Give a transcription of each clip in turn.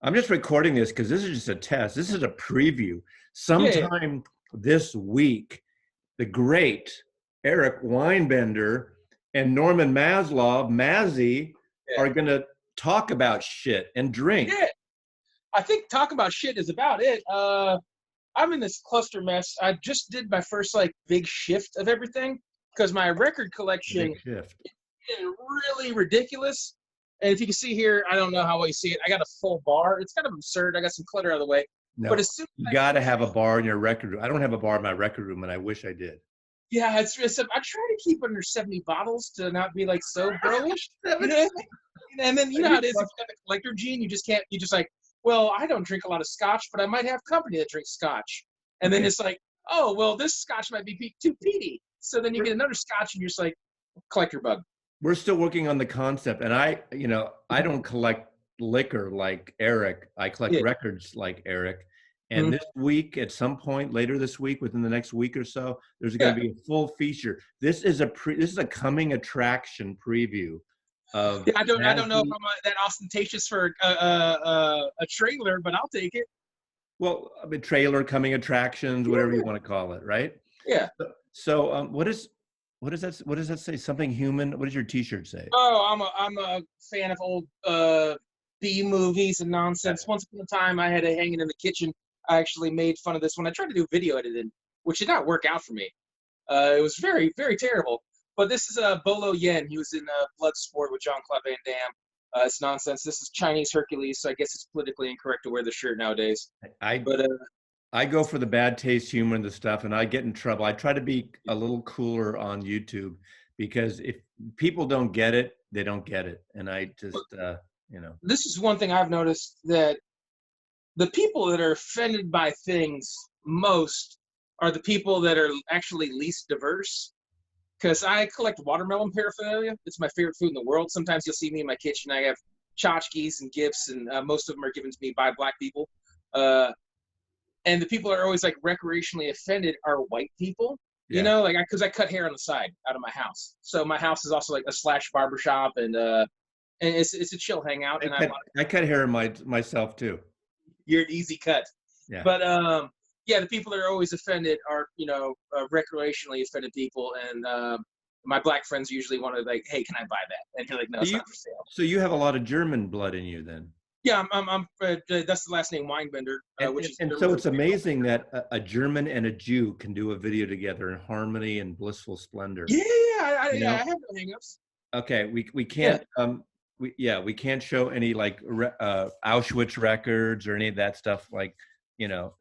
I'm just recording this because this is just a test. This is a preview. Yeah, yeah, Sometime this week, the great Eric Weinbender and Norman Maslow, Mazzy, yeah. are going to talk about shit and drink. Yeah. I think talking about shit is about it. I'm in this cluster mess. I just did my first like big shift of everything because my record collection Big shift. is really ridiculous. And if you can see here, I don't know how well you see it. I got a full bar. It's kind of absurd. I got some clutter out of the way. But No, as soon you as I got to finish, have a bar in your record room. I don't have a bar in my record room, and I wish I did. yeah, I try to keep under 70 bottles to not be like so bro-ish. You know what I mean? And then you know how it is if you got the collector gene, you just like, well, I don't drink a lot of scotch, but I might have company that drinks scotch. And then Okay. it's like, oh, well, this scotch might be too peaty. So then you get another scotch and you're just like, collector bug. We're still working on the concept, and I don't collect liquor like Eric. I collect Yeah. records like Eric. And Mhm. this week, at some point later this week, within the next week or so, there's going Yeah. to be a full feature. This is a coming attraction preview of Yeah. I don't know if Mazzy. I'm that ostentatious for a trailer, but I'll take it. Well, I mean, trailer, coming attractions, whatever you Yeah. want to call it, right? Yeah. So, what does that say? Something human? What does your T-shirt say? Oh, I'm a fan of old B movies and nonsense. Once upon a time, I had it hanging in the kitchen. I actually made fun of this when I tried to do video editing, which did not work out for me. It was very, very terrible. But this is Bolo Yen. He was in Bloodsport with Jean-Claude Van Damme. It's nonsense. This is Chinese Hercules, so I guess it's politically incorrect to wear the shirt nowadays. I But I go for the bad taste humor and the stuff, and I get in trouble. I try to be a little cooler on YouTube because if people don't get it, they don't get it, and I just, this is one thing I've noticed that the people that are offended by things most are the people that are actually least diverse. Because I collect watermelon paraphernalia. It's my favorite food in the world. Sometimes you'll see me in my kitchen. I have tchotchkes and gifts, and most of them are given to me by black people. Uh, and the people that are always like recreationally offended are white people. You yeah. know, like because I cut hair on the side out of my house, so my house is also like a slash barbershop, and it's a chill hangout. I And I cut want I cut hair in myself too. you're an easy cut. Yeah. But yeah, the people that are always offended are recreationally offended people, and my black friends usually want to like, hey, can I buy that? And you're like, no, So it's you not for sale. so you have a lot of German blood in you then. Yeah, I'm that's the last name Weinbender, And, which and, is and German so for it's amazing that a German and a Jew can do a video together in harmony and blissful splendor. yeah, You yeah, I know? have no hangups. Okay, we Yeah, can't we can't show any like Auschwitz records or any of that stuff like, you know.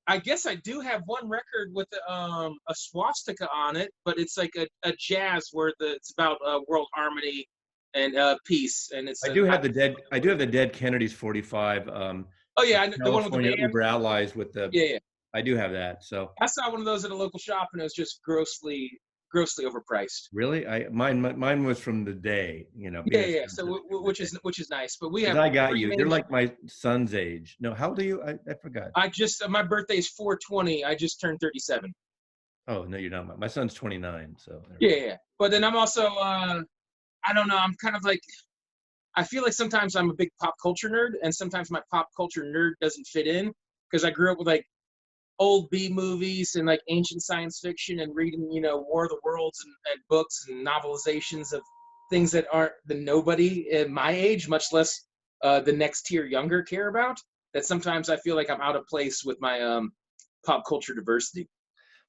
I guess I do have one record with a swastika on it, but it's like a jazz where it's about world harmony and peace, and it's an I do have the Dead Kennedys 45 oh yeah, the one with the California band. Uber Allies with the Yeah, yeah. I do have that. So I saw one of those at a local shop, and it was just grossly overpriced. really, mine was from the day, Yeah, because yeah. So which is nice, but we have I got three you. You're main. like my son's age. No, how old are you? I forgot. I just my birthday is 4/20. I just turned 37. Oh no, you're not. My son's 29. So there we Yeah, go. yeah. But then I'm also I don't know. I'm kind of like I feel like sometimes I'm a big pop culture nerd, and sometimes my pop culture nerd doesn't fit in because I grew up with like old B movies and like ancient science fiction and reading, War of the Worlds and books and novelizations of things that aren't the nobody in my age, much less the next tier younger care about. That sometimes I feel like I'm out of place with my pop culture diversity.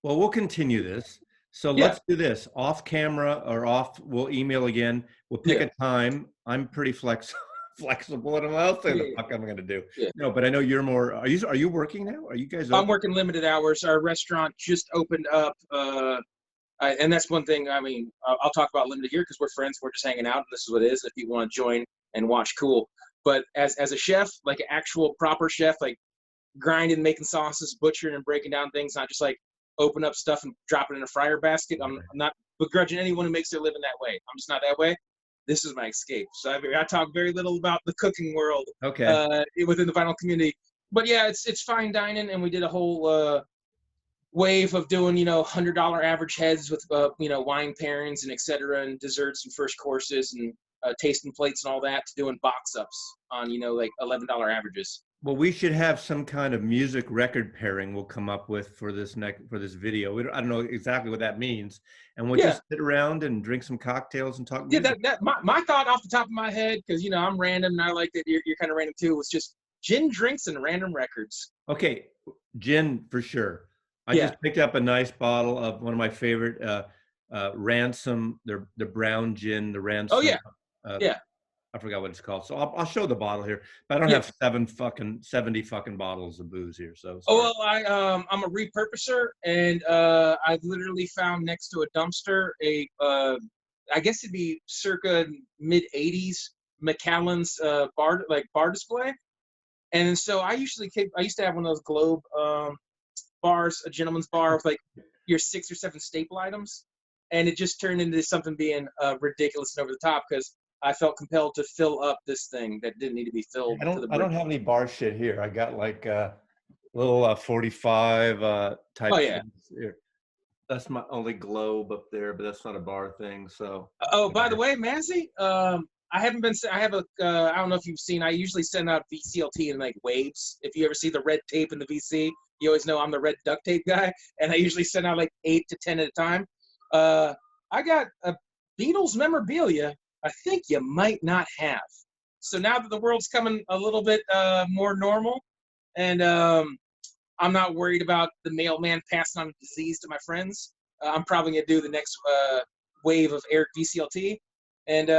Well, we'll continue this. So Yeah, let's do this off camera or off. We'll email again. We'll pick yeah, a time. I'm pretty flexible, and I'll say yeah, the fuck I'm going to do. yeah. No, but I know you're more. Are you working now? Are you guys I'm open? working limited hours. Our restaurant just opened up. And that's one thing. I mean, I'll talk about limited here because we're friends. We're just hanging out, and this is what it is. If you want to join and watch, cool. But as a chef, like an actual proper chef, like grinding, making sauces, butchering, and breaking down things, not just like open up stuff and drop it in a fryer basket. I'm not begrudging anyone who makes their living that way. I'm just not that way. This is my escape. So I talk very little about the cooking world Okay. within the vinyl community. But yeah, it's fine dining, and we did a whole wave of doing $100 average heads with wine pairings and etc. and desserts and first courses, and tasting plates and all that to doing box ups on like $11 averages. Well, we should have some kind of music record pairing we'll come up with for this video. I don't know exactly what that means, and we'll Yeah, just sit around and drink some cocktails and talk yeah. music. My thought off the top of my head, because I'm random and I like that you're kind of random too, was just gin drinks and random records. Okay, gin for sure. I Yeah. just picked up a nice bottle of one of my favorite Ransom, the brown gin, the Oh Ransom. yeah. Uh, Yeah. I forgot what it's called. So I'll show the bottle here, but I don't Yeah. have 70 fucking bottles of booze here. So Oh sorry. well, I'm a repurposer, and I've literally found next to a dumpster a I guess it'd be circa mid '80s Macallan's bar display, and so I used to have one of those globe bars, a gentleman's bar with like your 6 or 7 staple items, and it just turned into something being ridiculous and over the top because I felt compelled to fill up this thing that didn't need to be filled to the I brim. don't have any bar shit here. I got like little 45 type Oh yeah. things here. That's my only globe up there, but that's not a bar thing. So Oh, by the way, Mazzy, I haven't been. I have a. I don't know if you've seen. I usually send out VCLT in like waves. If you ever see the red tape in the VC, you always know I'm the red duct tape guy, and I usually send out like 8 to 10 at a time. I got a Beatles memorabilia. I think you might not have. So now that the world's coming a little bit more normal, and I'm not worried about the mailman passing on a disease to my friends. I'm probably gonna do the next wave of Eric VCLT, and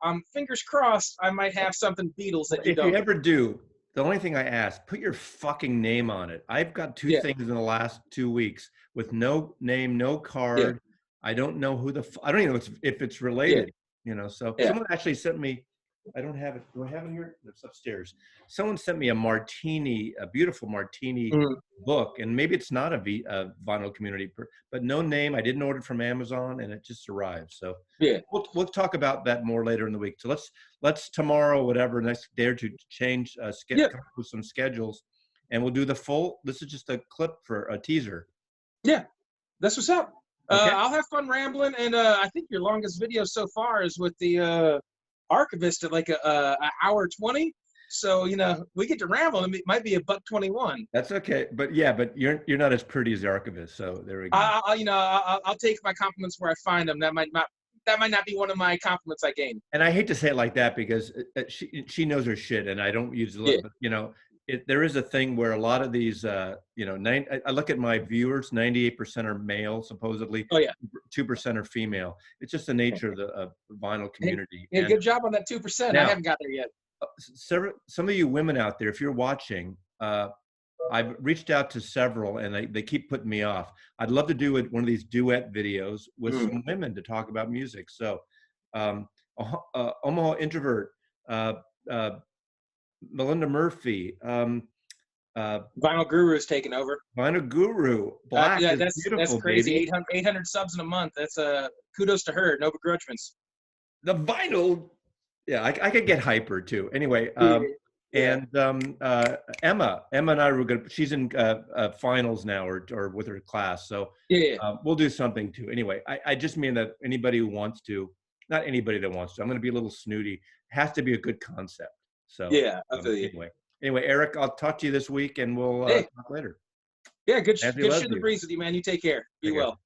I'm fingers crossed I might have something Beatles that you if you don't. ever do, the only thing I ask, put your fucking name on it. I've got two Yeah, things in the last 2 weeks with no name, no yeah, card. I don't know who I don't even know if it's yeah, related, So yeah. someone actually sent me, I don't have it. Do I have it here? It's upstairs. Someone sent me a beautiful martini Mhm. book, and maybe it's not a vinyl community, but no name. I didn't order it from Amazon, and it just arrived. So Yeah, we'll talk about that more later in the week. So let's tomorrow, whatever, next day or two, change yeah, come up with some schedules, and we'll do the full. This is just a clip for a teaser. yeah. That's what's up. Okay. I'll have fun rambling, and I think your longest video so far is with the archivist at like a hour 20. So we get to ramble. It might be a $1.21. That's okay, but yeah, but you're not as pretty as the archivist, so there we go. I'll take my compliments where I find them. That might not be one of my compliments I gain. And I hate to say it like that because she knows her shit, and I don't use a lot, Yeah. but there is a thing where a lot of these, I look at my viewers, 98% are male, supposedly. Oh yeah. 2% are female. It's just the nature of the vinyl community. Yeah, And good job on that 2%. I now, haven't got there yet. some of you women out there, if you're watching, I've reached out to several, and they keep putting me off. I'd love to do one of these duet videos with some women to talk about music. So, Omaha Introvert, uh, uh, Melinda Murphy, Vinyl Guru's taking over. Vinyl Guru, Black Yeah, is that's beautiful, crazy. baby. 800 subs in a month. That's kudos to her. No begrudgments. The vinyl, yeah, I could get hyper too. Anyway, Yeah. and Emma and I were good. She's in finals now, or with her class. So Yeah. we'll do something too. Anyway, I just mean that anybody who wants to, not anybody that wants to. I'm going to be a little snooty. Has to be a good concept. So Yeah, I feel you. anyway, Eric, I'll talk to you this week, and we'll Hey. talk later. Yeah, good Nancy shooting the Leslie. breeze with you, man. You take care. Be Take care. well.